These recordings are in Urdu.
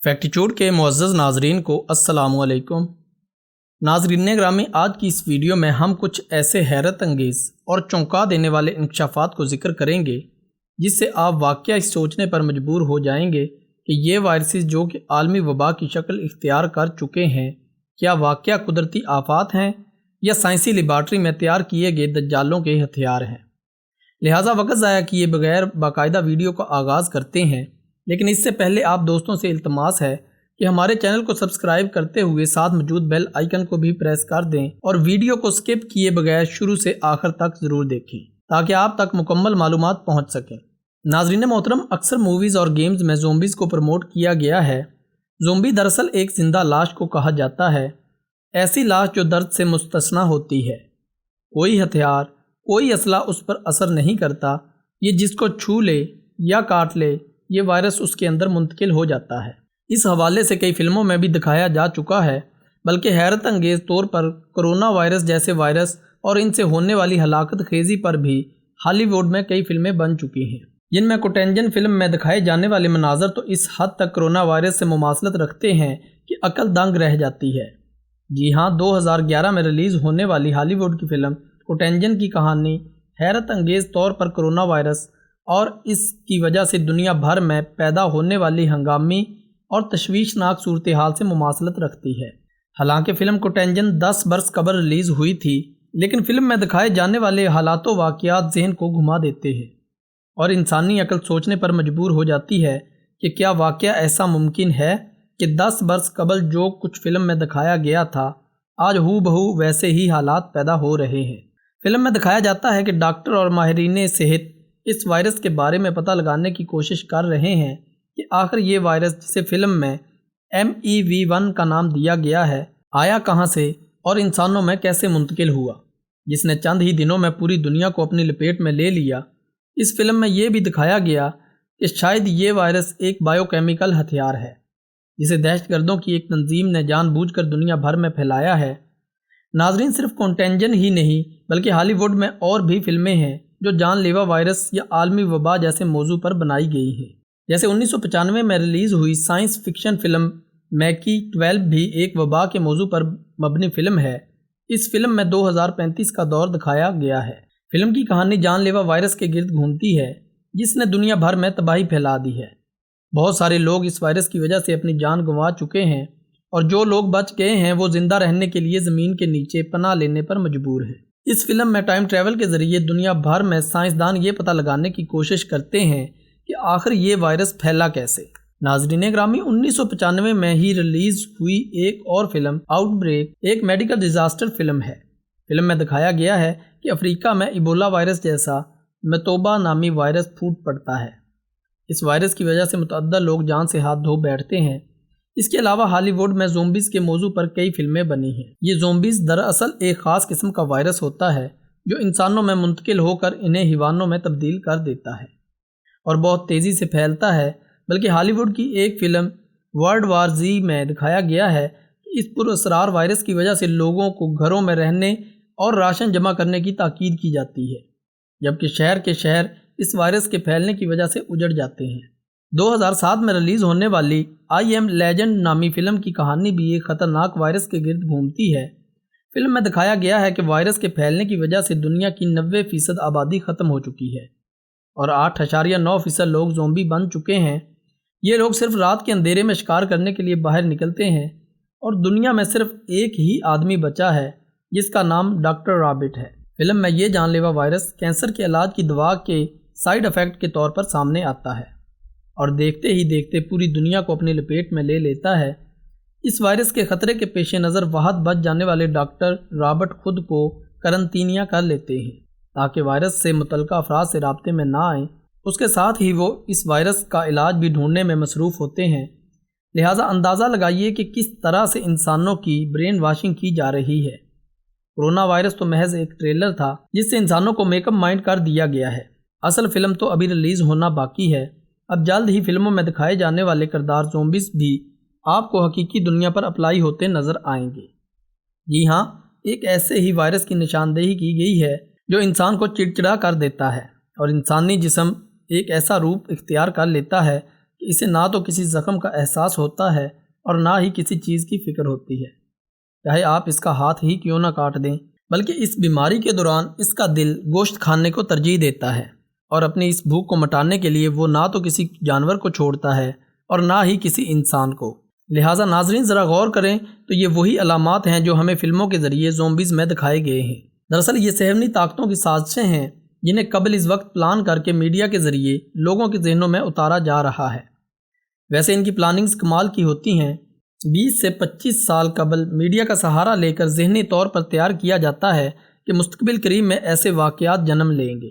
فیکٹیچیوڈ کے معزز ناظرین کو السلام علیکم۔ ناظرین گرامی، آج کی اس ویڈیو میں ہم کچھ ایسے حیرت انگیز اور چونکا دینے والے انکشافات کو ذکر کریں گے جس سے آپ واقعہ اس سوچنے پر مجبور ہو جائیں گے کہ یہ وائرسز جو کہ عالمی وبا کی شکل اختیار کر چکے ہیں، کیا واقعہ قدرتی آفات ہیں یا سائنسی لیبارٹری میں تیار کیے گئے دجالوں کے ہتھیار ہیں۔ لہٰذا وقت ضائع کیے بغیر باقاعدہ ویڈیو کا آغاز کرتے ہیں، لیکن اس سے پہلے آپ دوستوں سے التماس ہے کہ ہمارے چینل کو سبسکرائب کرتے ہوئے ساتھ موجود بیل آئیکن کو بھی پریس کر دیں اور ویڈیو کو سکپ کیے بغیر شروع سے آخر تک ضرور دیکھیں تاکہ آپ تک مکمل معلومات پہنچ سکیں۔ ناظرین محترم، اکثر موویز اور گیمز میں زومبیز کو پروموٹ کیا گیا ہے۔ زومبی دراصل ایک زندہ لاش کو کہا جاتا ہے، ایسی لاش جو درد سے مستثنی ہوتی ہے۔ کوئی ہتھیار، کوئی اسلحہ اس پر اثر نہیں کرتا، یہ جس کو چھو لے یا کاٹ لے یہ وائرس اس کے اندر منتقل ہو جاتا ہے۔ اس حوالے سے کئی فلموں میں بھی دکھایا جا چکا ہے، بلکہ حیرت انگیز طور پر کرونا وائرس جیسے وائرس اور ان سے ہونے والی ہلاکت خیزی پر بھی ہالی ووڈ میں کئی فلمیں بن چکی ہیں، جن میں کنٹینجن فلم میں دکھائے جانے والے مناظر تو اس حد تک کرونا وائرس سے مماثلت رکھتے ہیں کہ عقل دنگ رہ جاتی ہے۔ جی ہاں، 2011 میں ریلیز ہونے والی ہالی ووڈ کی فلم کنٹینجن کی کہانی حیرت انگیز طور پر کرونا وائرس اور اس کی وجہ سے دنیا بھر میں پیدا ہونے والی ہنگامی اور تشویشناک صورتحال سے مماثلت رکھتی ہے۔ حالانکہ فلم کنٹینجن 10 برس قبل ریلیز ہوئی تھی، لیکن فلم میں دکھائے جانے والے حالات و واقعات ذہن کو گھما دیتے ہیں اور انسانی عقل سوچنے پر مجبور ہو جاتی ہے کہ کیا واقعہ ایسا ممکن ہے کہ 10 برس قبل جو کچھ فلم میں دکھایا گیا تھا آج ہو بہو ویسے ہی حالات پیدا ہو رہے ہیں۔ فلم میں دکھایا جاتا ہے کہ ڈاکٹر اور ماہرین صحت اس وائرس کے بارے میں پتہ لگانے کی کوشش کر رہے ہیں کہ آخر یہ وائرس جسے فلم میں MEV1 کا نام دیا گیا ہے آیا کہاں سے اور انسانوں میں کیسے منتقل ہوا، جس نے چند ہی دنوں میں پوری دنیا کو اپنی لپیٹ میں لے لیا۔ اس فلم میں یہ بھی دکھایا گیا کہ شاید یہ وائرس ایک بائیو کیمیکل ہتھیار ہے جسے دہشت گردوں کی ایک تنظیم نے جان بوجھ کر دنیا بھر میں پھیلایا ہے۔ ناظرین، صرف کنٹینجن ہی نہیں بلکہ ہالی ووڈ میں اور بھی فلمیں ہیں جو جان لیوا وائرس یا عالمی وبا جیسے موضوع پر بنائی گئی ہیں۔ جیسے 1995 میں ریلیز ہوئی سائنس فکشن فلم میکی 12 بھی ایک وبا کے موضوع پر مبنی فلم ہے۔ اس فلم میں 2035 کا دور دکھایا گیا ہے۔ فلم کی کہانی جان لیوا وائرس کے گرد گھومتی ہے جس نے دنیا بھر میں تباہی پھیلا دی ہے۔ بہت سارے لوگ اس وائرس کی وجہ سے اپنی جان گنوا چکے ہیں اور جو لوگ بچ گئے ہیں وہ زندہ رہنے کے لیے زمین کے نیچے پناہ لینے پر مجبور ہیں۔ اس فلم میں ٹائم ٹریول کے ذریعے دنیا بھر میں سائنسدان یہ پتہ لگانے کی کوشش کرتے ہیں کہ آخر یہ وائرس پھیلا کیسے۔ ناظرین گرامی، 1995 میں ہی ریلیز ہوئی ایک اور فلم آؤٹ بریک ایک میڈیکل ڈیزاسٹر فلم ہے۔ فلم میں دکھایا گیا ہے کہ افریقہ میں ایبولا وائرس جیسا متوبہ نامی وائرس پھوٹ پڑتا ہے۔ اس وائرس کی وجہ سے متعدد لوگ جان سے ہاتھ دھو بیٹھتے ہیں۔ اس کے علاوہ ہالی ووڈ میں زومبیز کے موضوع پر کئی فلمیں بنی ہیں۔ یہ زومبیز دراصل ایک خاص قسم کا وائرس ہوتا ہے جو انسانوں میں منتقل ہو کر انہیں حیوانوں میں تبدیل کر دیتا ہے اور بہت تیزی سے پھیلتا ہے۔ بلکہ ہالی ووڈ کی ایک فلم ورلڈ وار زی میں دکھایا گیا ہے کہ اس پراسرار وائرس کی وجہ سے لوگوں کو گھروں میں رہنے اور راشن جمع کرنے کی تاکید کی جاتی ہے، جبکہ شہر کے شہر اس وائرس کے پھیلنے کی وجہ سے اجڑ جاتے ہیں۔ 2007 میں ریلیز ہونے والی آئی ایم لیجنڈ نامی فلم کی کہانی بھی ایک خطرناک وائرس کے گرد گھومتی ہے۔ فلم میں دکھایا گیا ہے کہ وائرس کے پھیلنے کی وجہ سے دنیا کی 90% آبادی ختم ہو چکی ہے اور 8.9% لوگ زومبی بن چکے ہیں۔ یہ لوگ صرف رات کے اندھیرے میں شکار کرنے کے لیے باہر نکلتے ہیں اور دنیا میں صرف ایک ہی آدمی بچا ہے جس کا نام ڈاکٹر رابٹ ہے۔ فلم میں یہ جان لیوا وائرس کینسر کے علاج کی دوا کے سائیڈ افیکٹ کے طور پر سامنے آتا ہے اور دیکھتے ہی دیکھتے پوری دنیا کو اپنی لپیٹ میں لے لیتا ہے۔ اس وائرس کے خطرے کے پیش نظر وحد بچ جانے والے ڈاکٹر رابٹ خود کو قرنطینہ کر لیتے ہیں تاکہ وائرس سے متعلقہ افراد سے رابطے میں نہ آئیں۔ اس کے ساتھ ہی وہ اس وائرس کا علاج بھی ڈھونڈنے میں مصروف ہوتے ہیں۔ لہٰذا اندازہ لگائیے کہ کس طرح سے انسانوں کی برین واشنگ کی جا رہی ہے۔ کرونا وائرس تو محض ایک ٹریلر تھا جس سے انسانوں کو میک اپ مائنڈ کر دیا گیا ہے۔ اصل فلم تو ابھی ریلیز ہونا باقی ہے۔ اب جلد ہی فلموں میں دکھائے جانے والے کردار زومبیز بھی آپ کو حقیقی دنیا پر اپلائی ہوتے نظر آئیں گے۔ جی ہاں، ایک ایسے ہی وائرس کی نشاندہی کی گئی ہے جو انسان کو چڑچڑا کر دیتا ہے اور انسانی جسم ایک ایسا روپ اختیار کر لیتا ہے کہ اسے نہ تو کسی زخم کا احساس ہوتا ہے اور نہ ہی کسی چیز کی فکر ہوتی ہے، چاہے آپ اس کا ہاتھ ہی کیوں نہ کاٹ دیں، بلکہ اس بیماری کے دوران اس کا دل گوشت کھانے کو ترجیح دیتا ہے اور اپنی اس بھوک کو مٹانے کے لیے وہ نہ تو کسی جانور کو چھوڑتا ہے اور نہ ہی کسی انسان کو۔ لہٰذا ناظرین ذرا غور کریں تو یہ وہی علامات ہیں جو ہمیں فلموں کے ذریعے زومبیز میں دکھائے گئے ہیں۔ دراصل یہ صہیونی طاقتوں کی سازشیں ہیں جنہیں قبل اس وقت پلان کر کے میڈیا کے ذریعے لوگوں کے ذہنوں میں اتارا جا رہا ہے۔ ویسے ان کی پلاننگز کمال کی ہوتی ہیں۔ 20 سے 25 سال قبل میڈیا کا سہارا لے کر ذہنی طور پر تیار کیا جاتا ہے کہ مستقبل قریب میں ایسے واقعات جنم لیں گے،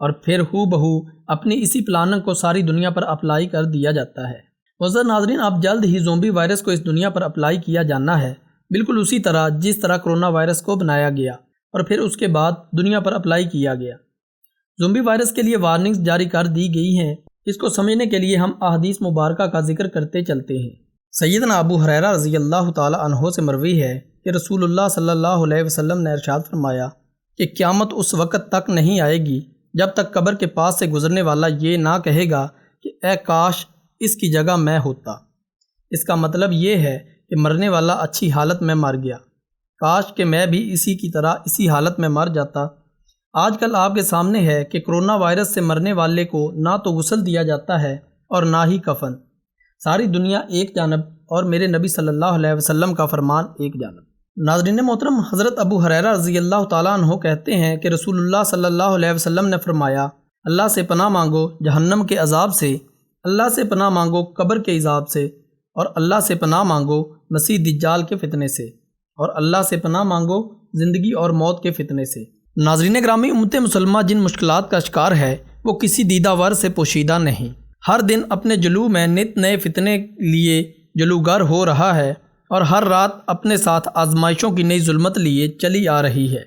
اور پھر ہو بہو اپنی اسی پلاننگ کو ساری دنیا پر اپلائی کر دیا جاتا ہے۔ معزز ناظرین، آپ جلد ہی زومبی وائرس کو اس دنیا پر اپلائی کیا جانا ہے، بالکل اسی طرح جس طرح کرونا وائرس کو بنایا گیا اور پھر اس کے بعد دنیا پر اپلائی کیا گیا۔ زومبی وائرس کے لیے وارننگز جاری کر دی گئی ہیں۔ اس کو سمجھنے کے لیے ہم احادیث مبارکہ کا ذکر کرتے چلتے ہیں۔ سیدنا ابو ہریرہ رضی اللہ تعالی عنہ سے مروی ہے کہ رسول اللہ صلی اللہ علیہ وسلم نے ارشاد فرمایا کہ قیامت اس وقت تک نہیں آئے گی جب تک قبر کے پاس سے گزرنے والا یہ نہ کہے گا کہ اے کاش اس کی جگہ میں ہوتا۔ اس کا مطلب یہ ہے کہ مرنے والا اچھی حالت میں مر گیا، کاش کہ میں بھی اسی کی طرح اسی حالت میں مر جاتا۔ آج کل آپ کے سامنے ہے کہ کرونا وائرس سے مرنے والے کو نہ تو غسل دیا جاتا ہے اور نہ ہی کفن، ساری دنیا ایک جانب اور میرے نبی صلی اللہ علیہ وسلم کا فرمان ایک جانب۔ ناظرین محترم، حضرت ابو ہریرہ رضی اللہ تعالیٰ عنہ کہتے ہیں کہ رسول اللہ صلی اللہ علیہ وسلم نے فرمایا، اللہ سے پناہ مانگو جہنم کے عذاب سے، اللہ سے پناہ مانگو قبر کے عذاب سے، اور اللہ سے پناہ مانگو مسیح دجال کے فتنے سے، اور اللہ سے پناہ مانگو زندگی اور موت کے فتنے سے۔ ناظرین گرامی، امت مسلمہ جن مشکلات کا شکار ہے وہ کسی دیدہ ور سے پوشیدہ نہیں۔ ہر دن اپنے جلوہ میں نت نئے فتنے لیے جلوگر ہو رہا ہے اور ہر رات اپنے ساتھ آزمائشوں کی نئی ظلمت لیے چلی آ رہی ہے۔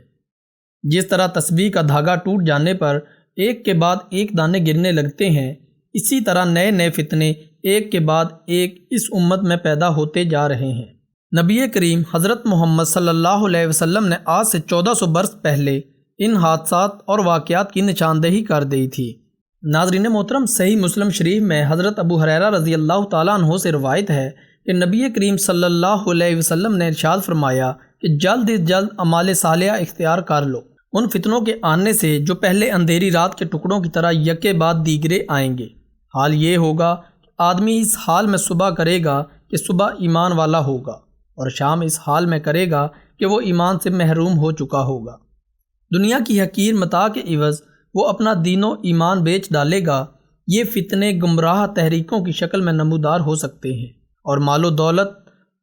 جس طرح تسبیح کا دھاگا ٹوٹ جانے پر ایک کے بعد ایک دانے گرنے لگتے ہیں، اسی طرح نئے نئے فتنے ایک کے بعد ایک اس امت میں پیدا ہوتے جا رہے ہیں۔ نبی کریم حضرت محمد صلی اللہ علیہ وسلم نے آج سے 1400 برس پہلے ان حادثات اور واقعات کی نشاندہی کر دی تھی۔ ناظرین محترم، صحیح مسلم شریف میں حضرت ابو ہریرہ رضی اللہ تعالیٰ عنہ سے روایت ہے کہ نبی کریم صلی اللہ علیہ وسلم نے ارشاد فرمایا کہ جلد از جلد اعمال صالحہ اختیار کر لو، ان فتنوں کے آنے سے جو پہلے اندھیری رات کے ٹکڑوں کی طرح یکے بعد دیگرے آئیں گے۔ حال یہ ہوگا کہ آدمی اس حال میں صبح کرے گا کہ صبح ایمان والا ہوگا، اور شام اس حال میں کرے گا کہ وہ ایمان سے محروم ہو چکا ہوگا۔ دنیا کی حقیر متاع کے عوض وہ اپنا دین و ایمان بیچ ڈالے گا۔ یہ فتنے گمراہ تحریکوں کی شکل میں نمودار ہو سکتے ہیں، اور مال و دولت،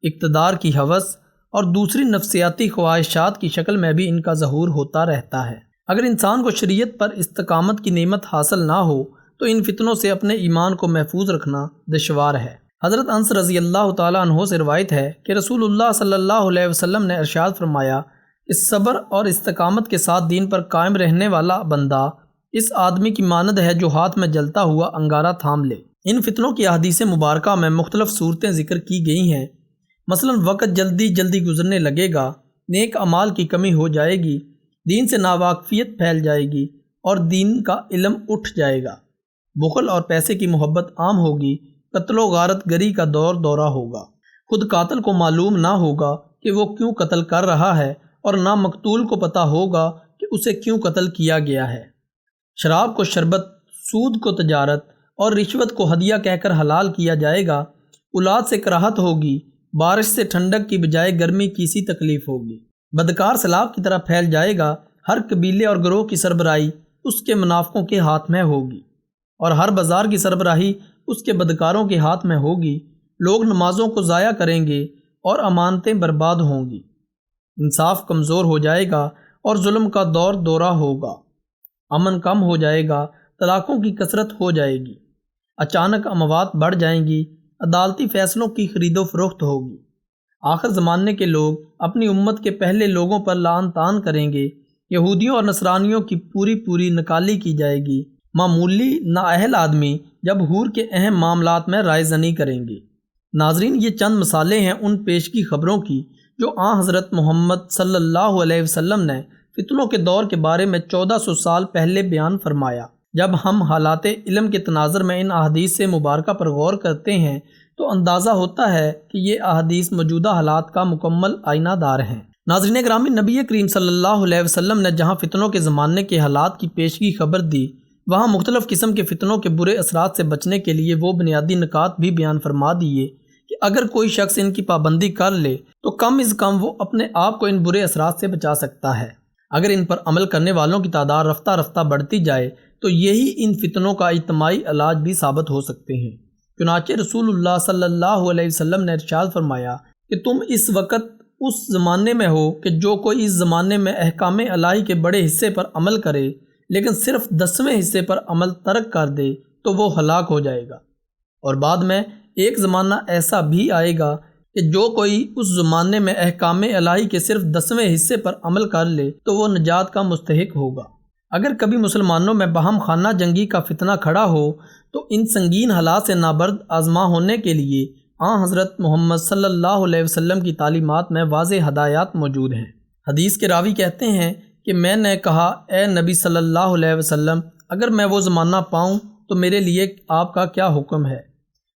اقتدار کی ہوس اور دوسری نفسیاتی خواہشات کی شکل میں بھی ان کا ظہور ہوتا رہتا ہے۔ اگر انسان کو شریعت پر استقامت کی نعمت حاصل نہ ہو تو ان فتنوں سے اپنے ایمان کو محفوظ رکھنا دشوار ہے۔ حضرت انس رضی اللہ تعالیٰ عنہ سے روایت ہے کہ رسول اللہ صلی اللہ علیہ وسلم نے ارشاد فرمایا کہ صبر اور استقامت کے ساتھ دین پر قائم رہنے والا بندہ اس آدمی کی مانند ہے جو ہاتھ میں جلتا ہوا انگارہ تھام لے۔ ان فتنوں کی احادیث مبارکہ میں مختلف صورتیں ذکر کی گئی ہیں۔ مثلا وقت جلدی جلدی گزرنے لگے گا، نیک اعمال کی کمی ہو جائے گی، دین سے ناواقفیت پھیل جائے گی اور دین کا علم اٹھ جائے گا، بخل اور پیسے کی محبت عام ہوگی، قتل و غارت گری کا دور دورہ ہوگا، خود قاتل کو معلوم نہ ہوگا کہ وہ کیوں قتل کر رہا ہے اور نہ مقتول کو پتہ ہوگا کہ اسے کیوں قتل کیا گیا ہے۔ شراب کو شربت، سود کو تجارت اور رشوت کو ہدیہ کہہ کر حلال کیا جائے گا، اولاد سے کراہت ہوگی، بارش سے ٹھنڈک کی بجائے گرمی کی سی تکلیف ہوگی، بدکار سیلاب کی طرح پھیل جائے گا، ہر قبیلے اور گروہ کی سربراہی اس کے منافقوں کے ہاتھ میں ہوگی اور ہر بازار کی سربراہی اس کے بدکاروں کے ہاتھ میں ہوگی، لوگ نمازوں کو ضائع کریں گے اور امانتیں برباد ہوں گی، انصاف کمزور ہو جائے گا اور ظلم کا دور دورہ ہوگا، امن کم ہو جائے گا، طلاقوں کی کثرت ہو جائے گی، اچانک اموات بڑھ جائیں گی، عدالتی فیصلوں کی خرید و فروخت ہوگی، آخر زمانے کے لوگ اپنی امت کے پہلے لوگوں پر لعن طعن کریں گے، یہودیوں اور نصرانیوں کی پوری نکالی کی جائے گی، معمولی نااہل آدمی جب حور کے اہم معاملات میں رائے زنی کریں گے۔ ناظرین، یہ چند مثالیں ہیں ان پیشگی خبروں کی جو حضرت محمد صلی اللہ علیہ وسلم نے فتنوں کے دور کے بارے میں 1400 سال پہلے بیان فرمایا۔ جب ہم حالات علم کے تناظر میں ان احادیث سے مبارکہ پر غور کرتے ہیں تو اندازہ ہوتا ہے کہ یہ احادیث موجودہ حالات کا مکمل آئینہ دار ہیں۔ ناظرین گرامی، نبی کریم صلی اللہ علیہ وسلم نے جہاں فتنوں کے زمانے کے حالات کی پیشگی خبر دی، وہاں مختلف قسم کے فتنوں کے برے اثرات سے بچنے کے لیے وہ بنیادی نکات بھی بیان فرما دیے کہ اگر کوئی شخص ان کی پابندی کر لے تو کم از کم وہ اپنے آپ کو ان برے اثرات سے بچا سکتا ہے۔ اگر ان پر عمل کرنے والوں کی تعداد رفتہ رفتہ بڑھتی جائے تو یہی ان فتنوں کا اجتماعی علاج بھی ثابت ہو سکتے ہیں۔ چنانچہ رسول اللہ صلی اللہ علیہ وسلم نے ارشاد فرمایا کہ تم اس وقت اس زمانے میں ہو کہ جو کوئی اس زمانے میں احکام الہی کے بڑے حصے پر عمل کرے لیکن صرف 10ویں حصے پر عمل ترک کر دے تو وہ ہلاک ہو جائے گا، اور بعد میں ایک زمانہ ایسا بھی آئے گا کہ جو کوئی اس زمانے میں احکام الہی کے صرف 10ویں حصے پر عمل کر لے تو وہ نجات کا مستحق ہوگا۔ اگر کبھی مسلمانوں میں باہم خانہ جنگی کا فتنہ کھڑا ہو تو ان سنگین حالات سے نابرد آزما ہونے کے لیے حضرت محمد صلی اللہ علیہ وسلم کی تعلیمات میں واضح ہدایات موجود ہیں۔ حدیث کے راوی کہتے ہیں کہ میں نے کہا، اے نبی صلی اللہ علیہ وسلم، اگر میں وہ زمانہ پاؤں تو میرے لیے آپ کا کیا حکم ہے؟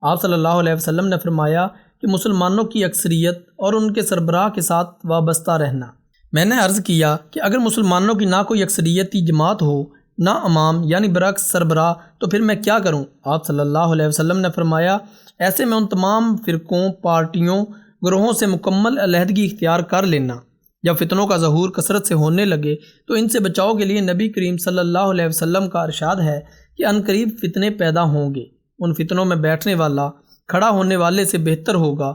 آپ صلی اللہ علیہ وسلم نے فرمایا کہ مسلمانوں کی اکثریت اور ان کے سربراہ کے ساتھ وابستہ رہنا۔ میں نے عرض کیا کہ اگر مسلمانوں کی نہ کوئی اکثریتی جماعت ہو نہ امام یعنی برعکس سربراہ تو پھر میں کیا کروں؟ آپ صلی اللہ علیہ وسلم نے فرمایا، ایسے میں ان تمام فرقوں، پارٹیوں، گروہوں سے مکمل علیحدگی اختیار کر لینا۔ جب فتنوں کا ظہور کثرت سے ہونے لگے تو ان سے بچاؤ کے لیے نبی کریم صلی اللہ علیہ وسلم کا ارشاد ہے کہ عنقریب فتنے پیدا ہوں گے۔ ان فتنوں میں بیٹھنے والا کھڑا ہونے والے سے بہتر ہوگا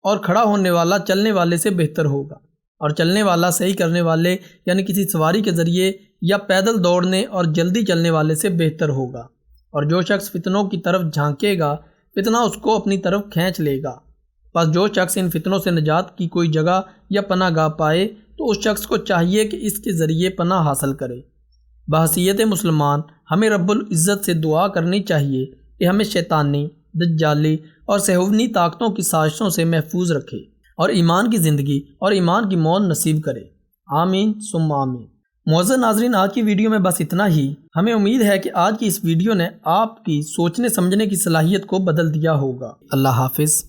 اور کھڑا ہونے والا چلنے والے سے بہتر ہوگا، اور چلنے والا صحیح کرنے والے یعنی کسی سواری کے ذریعے یا پیدل دوڑنے اور جلدی چلنے والے سے بہتر ہوگا۔ اور جو شخص فتنوں کی طرف جھانکے گا فتنہ اس کو اپنی طرف کھینچ لے گا۔ پس جو شخص ان فتنوں سے نجات کی کوئی جگہ یا پناہ گاہ پائے تو اس شخص کو چاہیے کہ اس کے ذریعے پناہ حاصل کرے۔ بحیثیت مسلمان ہمیں رب العزت سے دعا کرنی چاہیے کہ ہمیں شیطانی، دجالی اور صہیونی طاقتوں کی سازشوں سے محفوظ رکھے اور ایمان کی زندگی اور ایمان کی موت نصیب کرے۔ آمین ثم آمین۔ معزز ناظرین، آج کی ویڈیو میں بس اتنا ہی۔ ہمیں امید ہے کہ آج کی اس ویڈیو نے آپ کی سوچنے سمجھنے کی صلاحیت کو بدل دیا ہوگا۔ اللہ حافظ۔